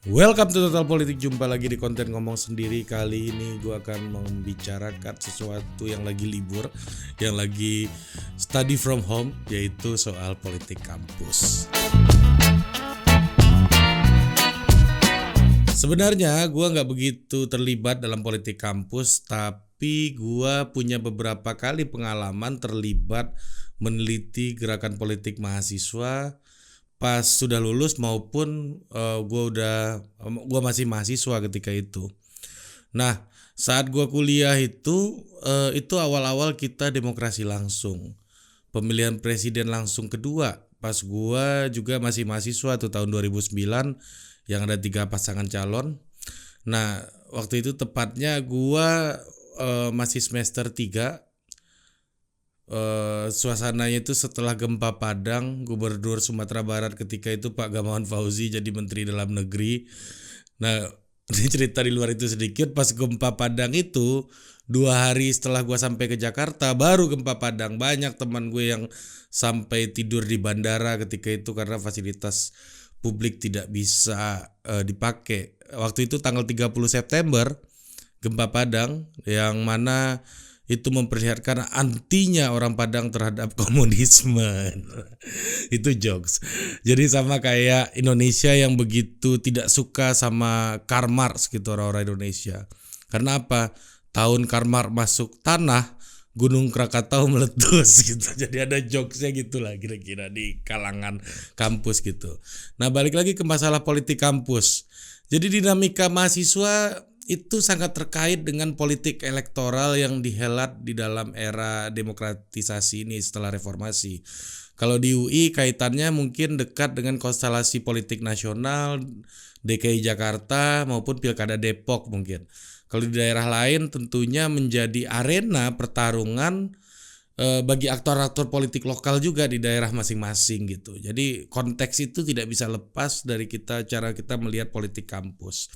Welcome to Total Politik, jumpa lagi di konten ngomong sendiri. Kali ini gue akan membicarakan sesuatu yang lagi libur, yang lagi study from home, yaitu soal politik kampus. Sebenarnya gue gak begitu terlibat dalam politik kampus, tapi gue punya beberapa kali pengalaman terlibat meneliti gerakan politik mahasiswa pas sudah lulus maupun gue masih mahasiswa ketika itu. Nah, saat gue kuliah itu awal-awal kita demokrasi langsung, pemilihan presiden langsung kedua. Pas gue juga masih mahasiswa tuh tahun 2009 yang ada 3 pasangan calon. Nah, waktu itu tepatnya gue masih semester 3. Suasananya itu setelah gempa Padang, Gubernur Sumatera Barat ketika itu Pak Gamawan Fauzi jadi Menteri Dalam Negeri. Nah, ini cerita di luar itu sedikit. Pas gempa Padang itu 2 hari setelah gue sampai ke Jakarta, baru gempa Padang. Banyak teman gue yang sampai tidur di bandara ketika itu karena fasilitas publik tidak bisa dipakai. Waktu itu tanggal 30 September gempa Padang, yang mana itu memperlihatkan antinya orang Padang terhadap komunisme. Itu jokes. Jadi sama kayak Indonesia yang begitu tidak suka sama Karl Marx gitu, orang-orang Indonesia. Karena apa? Tahun Karl Marx masuk tanah, Gunung Krakatau meletus gitu. Jadi ada jokesnya gitulah kira-kira di kalangan kampus gitu. Nah, balik lagi ke masalah politik kampus. Jadi dinamika mahasiswa itu sangat terkait dengan politik elektoral yang dihelat di dalam era demokratisasi ini setelah reformasi. Kalau di UI kaitannya mungkin dekat dengan konstelasi politik nasional, DKI Jakarta maupun Pilkada Depok mungkin. Kalau di daerah lain tentunya menjadi arena pertarungan bagi aktor-aktor politik lokal juga di daerah masing-masing gitu. Jadi konteks itu tidak bisa lepas dari cara kita melihat politik kampus.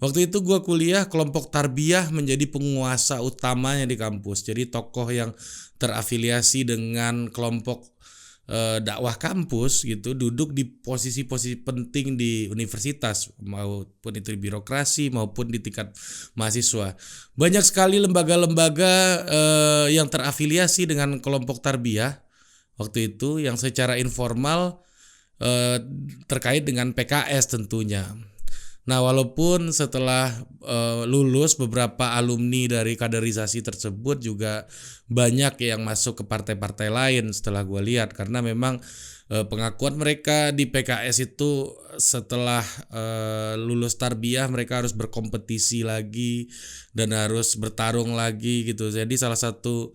Waktu itu gue kuliah, kelompok Tarbiyah menjadi penguasa utamanya di kampus. Jadi tokoh yang terafiliasi dengan kelompok dakwah kampus gitu duduk di posisi-posisi penting di universitas, maupun itu di birokrasi maupun di tingkat mahasiswa. Banyak sekali lembaga-lembaga yang terafiliasi dengan kelompok Tarbiyah waktu itu, yang secara informal terkait dengan PKS tentunya. Nah, walaupun setelah lulus beberapa alumni dari kaderisasi tersebut juga banyak yang masuk ke partai-partai lain setelah gue lihat, karena memang pengakuan mereka di PKS itu setelah lulus Tarbiyah mereka harus berkompetisi lagi dan harus bertarung lagi gitu. Jadi salah satu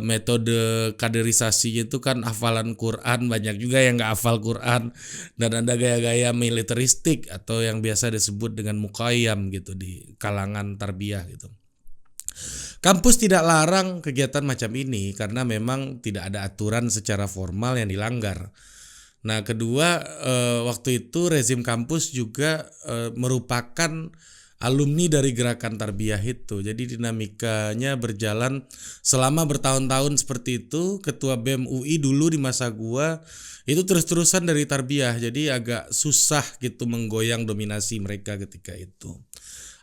metode kaderisasi itu kan hafalan Quran. Banyak juga yang gak hafal Quran dan ada gaya-gaya militeristik atau yang biasa disebut dengan muqayyam gitu di kalangan Tarbiyah gitu. Kampus tidak larang kegiatan macam ini karena memang tidak ada aturan secara formal yang dilanggar. Nah, kedua, waktu itu rezim kampus juga merupakan alumni dari gerakan Tarbiyah itu. Jadi dinamikanya berjalan selama bertahun-tahun seperti itu. Ketua BEM UI dulu di masa gua itu terus-terusan dari Tarbiyah. Jadi agak susah gitu menggoyang dominasi mereka ketika itu.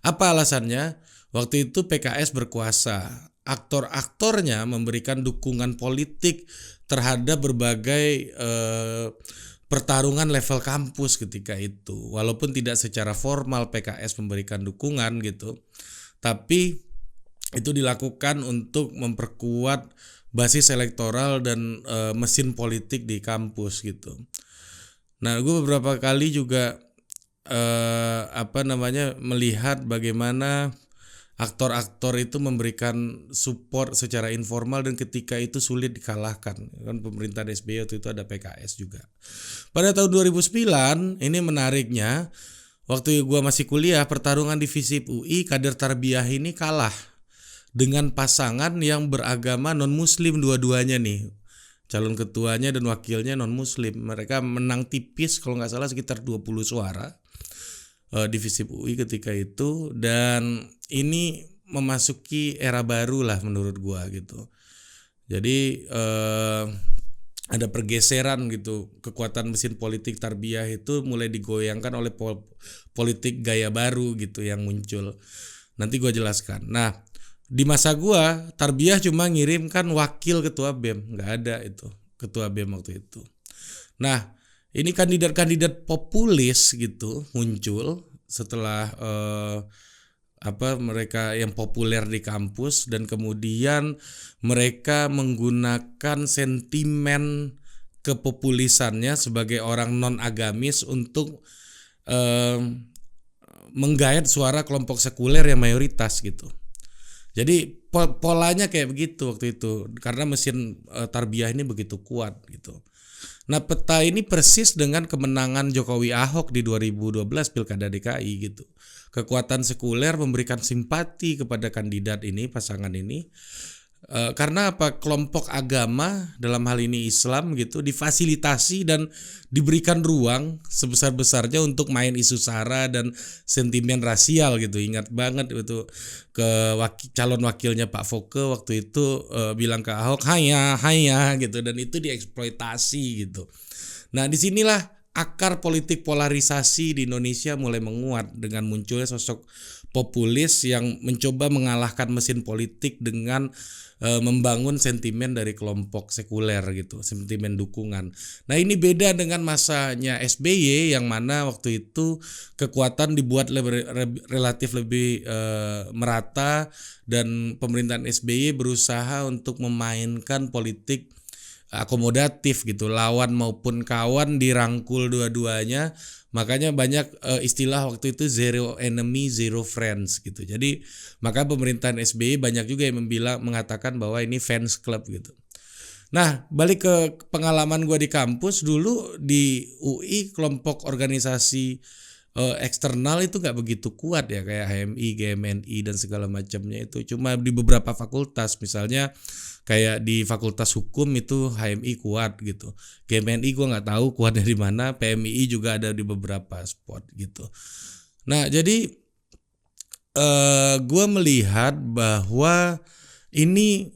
Apa alasannya? Waktu itu PKS berkuasa. Aktor-aktornya memberikan dukungan politik terhadap berbagai pertarungan level kampus ketika itu. Walaupun tidak secara formal PKS memberikan dukungan gitu, tapi itu dilakukan untuk memperkuat basis elektoral dan mesin politik di kampus gitu. Nah, gue beberapa kali juga melihat bagaimana aktor-aktor itu memberikan support secara informal dan ketika itu sulit dikalahkan. Kan pemerintahan SBY waktu itu ada PKS juga. Pada tahun 2009, ini menariknya, waktu gue masih kuliah, pertarungan di FISIP UI, kader Tarbiyah ini kalah dengan pasangan yang beragama non-muslim dua-duanya nih. Calon ketuanya dan wakilnya non-muslim. Mereka menang tipis kalau nggak salah sekitar 20 suara di FISIP UI ketika itu, dan ini memasuki era baru lah menurut gua gitu. Jadi ada pergeseran gitu, kekuatan mesin politik Tarbiyah itu mulai digoyangkan oleh politik gaya baru gitu yang muncul. Nanti gue jelaskan. Nah, di masa gue Tarbiyah cuma ngirimkan wakil ketua BEM, nggak ada itu ketua BEM waktu itu. Nah, ini kandidat-kandidat populis gitu muncul setelah mereka yang populer di kampus, dan kemudian mereka menggunakan sentimen kepopulisannya sebagai orang non agamis untuk menggait suara kelompok sekuler yang mayoritas gitu. Jadi polanya kayak begitu waktu itu karena mesin Tarbiyah ini begitu kuat gitu. Nah, peta ini persis dengan kemenangan Jokowi Ahok di 2012 Pilkada DKI gitu. Kekuatan sekuler memberikan simpati kepada kandidat ini, pasangan ini. Karena apa? Kelompok agama dalam hal ini Islam gitu difasilitasi dan diberikan ruang sebesar-besarnya untuk main isu sara dan sentimen rasial gitu. Ingat banget itu ke calon wakilnya Pak Foke waktu itu bilang ke Ahok haya gitu, dan itu dieksploitasi gitu. Nah, disinilah akar politik polarisasi di Indonesia mulai menguat dengan munculnya sosok populis yang mencoba mengalahkan mesin politik dengan membangun sentimen dari kelompok sekuler gitu, sentimen dukungan. Nah, ini beda dengan masanya SBY yang mana waktu itu kekuatan dibuat relatif lebih merata, dan pemerintahan SBY berusaha untuk memainkan politik akomodatif gitu, lawan maupun kawan dirangkul dua-duanya. Makanya banyak istilah waktu itu zero enemy zero friends gitu. Jadi maka pemerintahan SBY banyak juga yang mengatakan bahwa ini fans club gitu. Nah, balik ke pengalaman gue di kampus dulu di UI, kelompok organisasi eksternal itu nggak begitu kuat ya, kayak HMI, GMNI dan segala macamnya itu. Cuma di beberapa fakultas, misalnya kayak di Fakultas Hukum itu HMI kuat gitu. GMNI gue nggak tahu kuatnya di mana. PMI juga ada di beberapa spot gitu. Nah, jadi gue melihat bahwa ini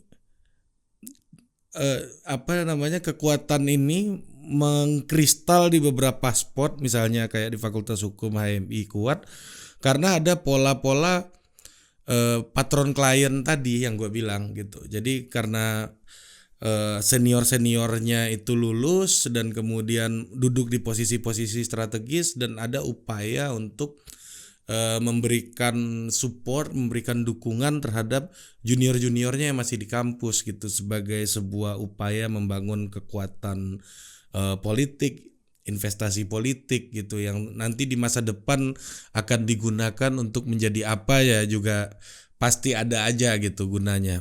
kekuatan ini mengkristal di beberapa spot, misalnya kayak di Fakultas Hukum HMI kuat karena ada pola-pola patron klien tadi yang gue bilang gitu. Jadi karena senior-seniornya itu lulus dan kemudian duduk di posisi-posisi strategis, dan ada upaya untuk memberikan support, memberikan dukungan terhadap junior-juniornya yang masih di kampus gitu, sebagai sebuah upaya membangun kekuatan politik, investasi politik gitu, yang nanti di masa depan akan digunakan untuk menjadi apa ya juga pasti ada aja gitu gunanya.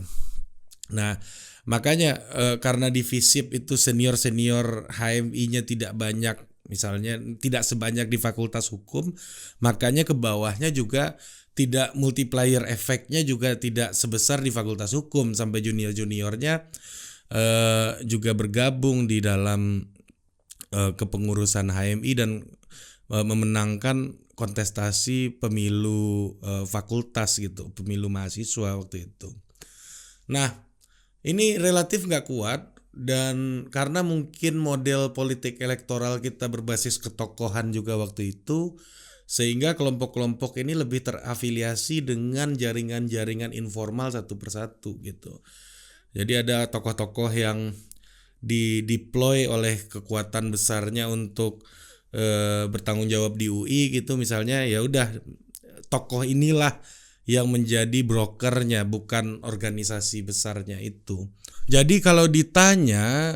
Nah, makanya karena di FISIP itu senior-senior HMI-nya tidak banyak, misalnya tidak sebanyak di Fakultas Hukum, makanya ke bawahnya juga tidak, multiplier efeknya juga tidak sebesar di Fakultas Hukum, sampai junior-juniornya juga bergabung di dalam kepengurusan HMI dan memenangkan kontestasi pemilu fakultas gitu, pemilu mahasiswa waktu itu. Nah, ini relatif nggak kuat, dan karena mungkin model politik elektoral kita berbasis ketokohan juga waktu itu, sehingga kelompok-kelompok ini lebih terafiliasi dengan jaringan-jaringan informal satu persatu gitu. Jadi ada tokoh-tokoh yang deploy oleh kekuatan besarnya untuk bertanggung jawab di UI gitu, misalnya ya udah tokoh inilah yang menjadi brokernya, bukan organisasi besarnya itu. Jadi kalau ditanya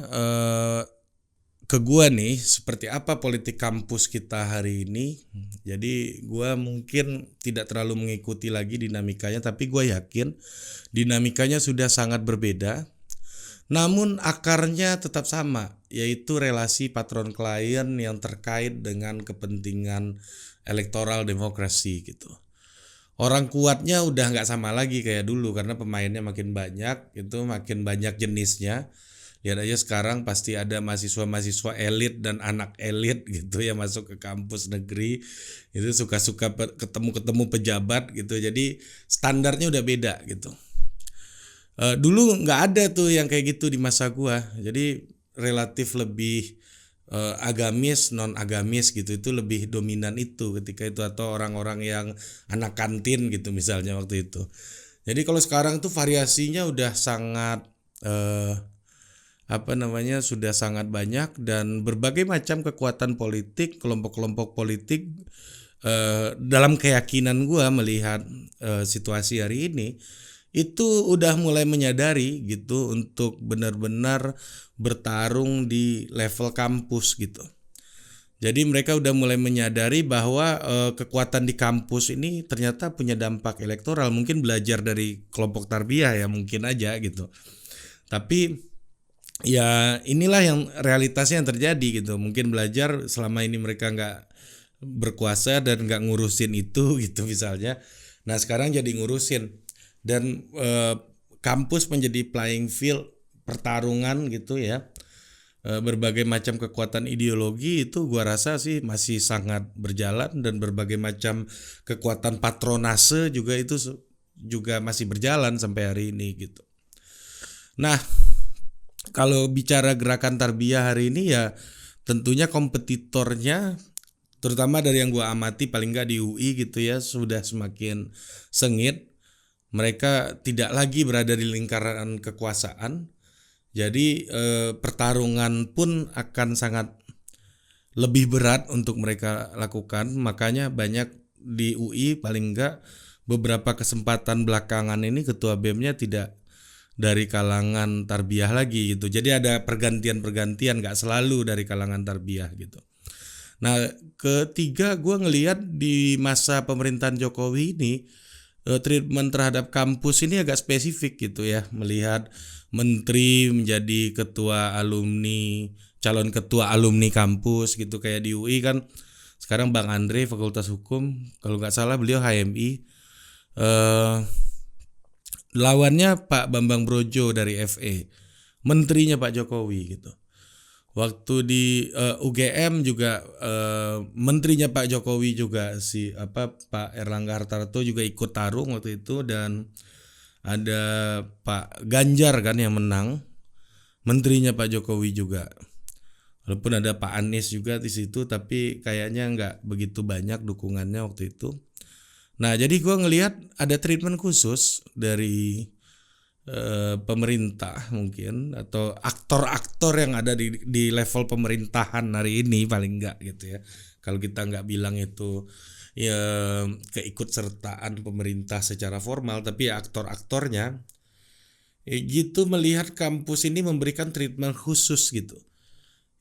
ke gua nih seperti apa politik kampus kita hari ini, jadi gua mungkin tidak terlalu mengikuti lagi dinamikanya, tapi gua yakin dinamikanya sudah sangat berbeda. Namun akarnya tetap sama, yaitu relasi patron klien yang terkait dengan kepentingan elektoral demokrasi gitu. Orang kuatnya udah nggak sama lagi kayak dulu karena pemainnya makin banyak, itu makin banyak jenisnya. Lihat aja sekarang pasti ada mahasiswa-mahasiswa elit dan anak elit gitu yang masuk ke kampus negeri, itu suka-suka ketemu pejabat gitu. Jadi standarnya udah beda gitu. Dulu nggak ada tuh yang kayak gitu di masa gua. Jadi relatif lebih agamis, non agamis gitu, itu lebih dominan itu ketika itu, atau orang-orang yang anak kantin gitu misalnya waktu itu. Jadi kalau sekarang tuh variasinya udah sangat sudah sangat banyak, dan berbagai macam kekuatan politik, kelompok-kelompok politik, dalam keyakinan gua melihat situasi hari ini itu udah mulai menyadari gitu untuk benar-benar bertarung di level kampus gitu. Jadi mereka udah mulai menyadari bahwa kekuatan di kampus ini ternyata punya dampak elektoral. Mungkin belajar dari kelompok Tarbiyah ya, mungkin aja gitu. Tapi ya inilah yang realitasnya yang terjadi gitu. Mungkin belajar selama ini mereka nggak berkuasa dan nggak ngurusin itu gitu misalnya. Nah sekarang jadi ngurusin, dan kampus menjadi playing field pertarungan gitu ya. Berbagai macam kekuatan ideologi itu gua rasa sih masih sangat berjalan, dan berbagai macam kekuatan patronase juga itu juga masih berjalan sampai hari ini gitu. Nah, kalau bicara gerakan Tarbiyah hari ini ya tentunya kompetitornya, terutama dari yang gua amati paling nggak di UI gitu ya, sudah semakin sengit. Mereka tidak lagi berada di lingkaran kekuasaan. Jadi pertarungan pun akan sangat lebih berat untuk mereka lakukan. Makanya banyak di UI paling enggak beberapa kesempatan belakangan ini ketua BEM-nya tidak dari kalangan Tarbiyah lagi gitu. Jadi ada pergantian-pergantian, nggak selalu dari kalangan Tarbiyah gitu. Nah ketiga, gue ngelihat di masa pemerintahan Jokowi ini treatment terhadap kampus ini agak spesifik gitu ya. Melihat menteri menjadi ketua alumni, calon ketua alumni kampus gitu, kayak di UI kan sekarang Bang Andre Fakultas Hukum, kalau nggak salah beliau HMI, lawannya Pak Bambang Brojo dari FE, menterinya Pak Jokowi gitu. Waktu di UGM juga menterinya Pak Jokowi juga Pak Erlangga Hartarto juga ikut tarung waktu itu, dan ada Pak Ganjar kan yang menang, menterinya Pak Jokowi juga. Walaupun ada Pak Anies juga di situ, tapi kayaknya nggak begitu banyak dukungannya waktu itu. Nah jadi gue ngelihat ada treatment khusus dari pemerintah mungkin, atau aktor-aktor yang ada di level pemerintahan hari ini paling nggak gitu ya. Kalau kita nggak bilang itu ya keikutsertaan pemerintah secara formal, tapi ya aktor-aktornya gitu, melihat kampus ini memberikan treatment khusus gitu,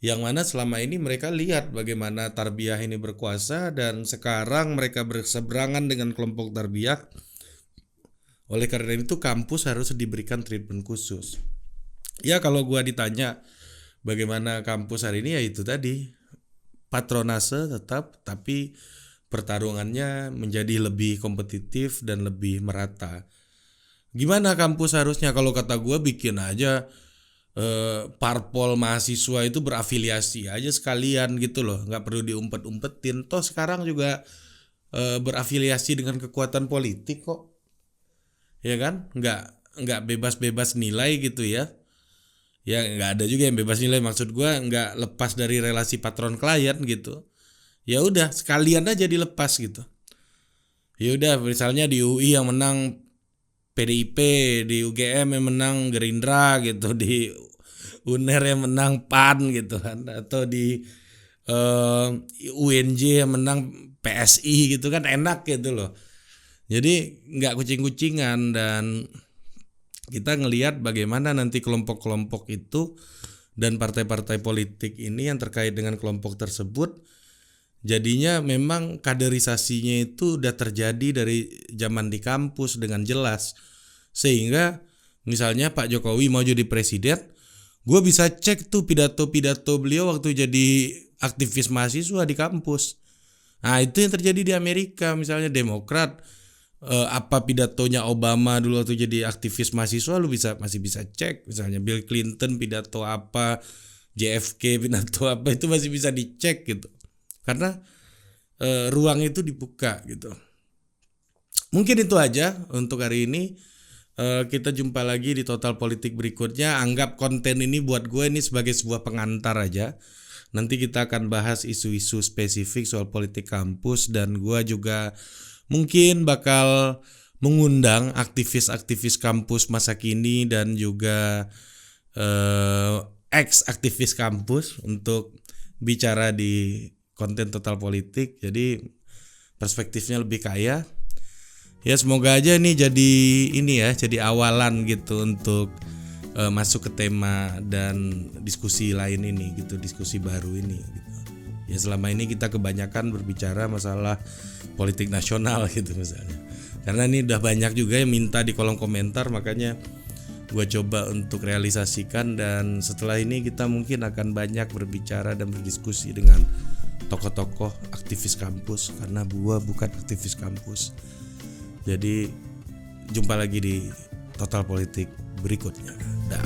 yang mana selama ini mereka lihat bagaimana Tarbiyah ini berkuasa, dan sekarang mereka berseberangan dengan kelompok Tarbiyah. Oleh karena itu kampus harus diberikan treatment khusus. Ya kalau gua ditanya bagaimana kampus hari ini, ya itu tadi, patronase tetap, tapi pertarungannya menjadi lebih kompetitif dan lebih merata. Gimana kampus harusnya? Kalau kata gue bikin aja parpol mahasiswa itu berafiliasi aja sekalian gitu loh, nggak perlu diumpet-umpetin. Toh sekarang juga berafiliasi dengan kekuatan politik kok, ya kan? Nggak bebas-bebas nilai gitu ya. Ya nggak ada juga yang bebas nilai, maksud gue nggak lepas dari relasi patron klien gitu. Ya udah sekalian aja dilepas gitu. Ya udah misalnya di UI yang menang PDIP, di UGM yang menang Gerindra gitu, di UNER yang menang PAN gitu kan, atau di UNJ yang menang PSI gitu kan, enak gitu loh. Jadi nggak kucing-kucingan, dan kita ngelihat bagaimana nanti kelompok-kelompok itu dan partai-partai politik ini yang terkait dengan kelompok tersebut, jadinya memang kaderisasinya itu udah terjadi dari zaman di kampus dengan jelas. Sehingga misalnya Pak Jokowi mau jadi presiden, gue bisa cek tuh pidato-pidato beliau waktu jadi aktivis mahasiswa di kampus. Nah itu yang terjadi di Amerika, misalnya Demokrat, apa pidatonya Obama dulu waktu jadi aktivis mahasiswa, lu masih bisa cek. Misalnya Bill Clinton pidato apa, JFK pidato apa, itu masih bisa dicek gitu, karena ruang itu dibuka gitu. Mungkin itu aja untuk hari ini. Kita jumpa lagi di Total Politik berikutnya. Anggap konten ini buat gue ini sebagai sebuah pengantar aja. Nanti kita akan bahas isu-isu spesifik soal politik kampus, dan gue juga mungkin bakal mengundang aktivis-aktivis kampus masa kini dan juga ex-aktivis kampus untuk bicara di konten Total Politik. Jadi perspektifnya lebih kaya. Ya semoga aja nih jadi awalan gitu untuk masuk ke tema dan diskusi lain ini gitu, diskusi baru ini gitu. Ya selama ini kita kebanyakan berbicara masalah politik nasional gitu misalnya. Karena ini udah banyak juga yang minta di kolom komentar, makanya gue coba untuk realisasikan, dan setelah ini kita mungkin akan banyak berbicara dan berdiskusi dengan tokoh-tokoh aktivis kampus, karena gue bukan aktivis kampus. Jadi jumpa lagi di Total Politik berikutnya. Dah.